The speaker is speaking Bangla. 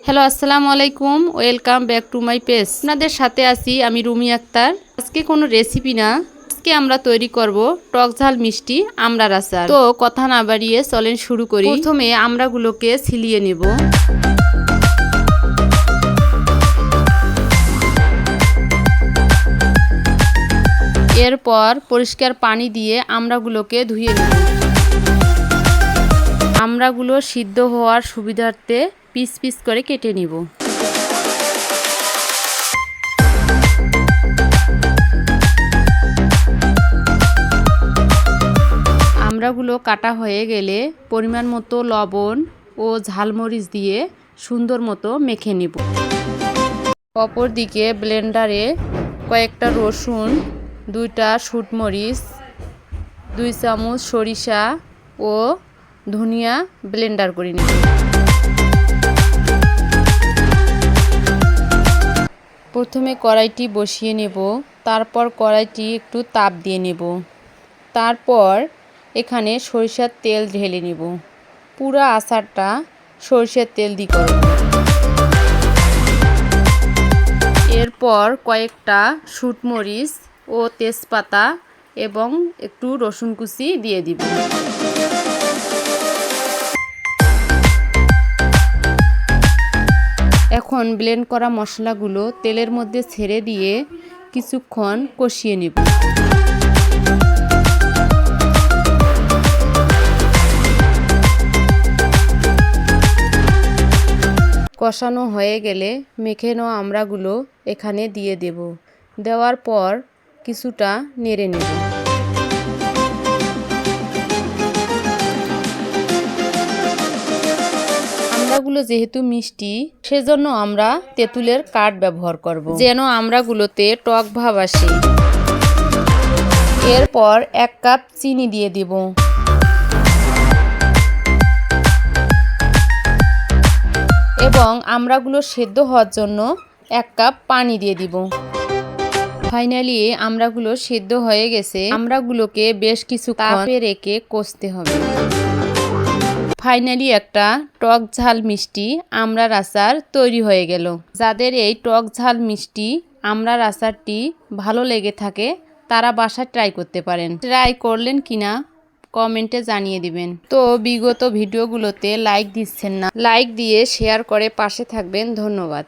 হ্যালো, আসসালামু আলাইকুম। Welcome back to my page. আপনাদের সাথে আছি আমি রুমি আক্তার। আজকে কোনো রেসিপি না, আজকে আমরা তৈরি করব টক ঝাল মিষ্টি আমড়ার আচার। তো কথা না বাড়িয়ে চলেন শুরু করি। প্রথমে আমড়াগুলোকে ছিলিয়ে নেব। এরপর পরিষ্কার পানি দিয়ে আমড়াগুলোকে ধুয়ে নেব। আমড়াগুলো সিদ্ধ হওয়ার সুবিধার্থে পিস পিস করে কেটে নিব। আমড়াগুলো কাটা হয়ে গেলে পরিমাণ মতো লবণ ও ঝালমরিচ দিয়ে সুন্দর মতো মেখে নিব। অপরদিকে ব্লেন্ডারে কয়েকটা রসুন, 2টা শুটমরিচ, 2 চামচ সরিষা ও ধনিয়া ব্লেন্ডার করে নিব। প্রথমে কড়াইটি বসিয়ে নেব, তারপর কড়াইটি একটু তাপ দিয়ে নেব। তারপর এখানে সরিষার তেল ঢেলে নেব। পুরো আচারটা সরিষার তেল দিয়ে করব। এরপর কয়েকটা শুটমরিচ ও তেজপাতা এবং একটু রসুন কুচি দিয়ে দিব। এখন ব্লেন্ড করা মশলাগুলো তেলের মধ্যে ছেড়ে দিয়ে কিছুক্ষণ কষিয়ে নেব। কষানো হয়ে গেলে মেখে নেওয়া আমড়াগুলো এখানে দিয়ে দেব। দেওয়ার পর কিছুটা নেড়ে নেব। আমড়াগুলো যেহেতু মিষ্টি, সেজন্য আমরা তেঁতুলের কাঠ ব্যবহার করব, যেন আমড়াগুলোতে টক ভাব আসে। এরপর 1 কাপ চিনি দিয়ে দেব। এবং আমড়াগুলো সেদ্ধ হওয়ার জন্য 1 কাপ পানি দিয়ে দিব। ফাইনালি আমড়াগুলো সেদ্ধ হয়ে গেছে। আমড়াগুলোকে বেশ কিছুক্ষণ তাপে রেখে কষতে হবে। ফাইনালি একটা টক ঝাল মিষ্টি আমড়ার আচার তৈরি হয়ে গেল। যাদের এই টক ঝাল মিষ্টি আমড়ার আচারটি ভালো লেগে থাকে তারা বাসায় ট্রাই করতে পারেন। ট্রাই করলেন কিনা কমেন্টে জানিয়ে দিবেন। তো বিগত ভিডিওগুলোতে লাইক দিচ্ছেন না, লাইক দিয়ে শেয়ার করে পাশে থাকবেন। ধন্যবাদ।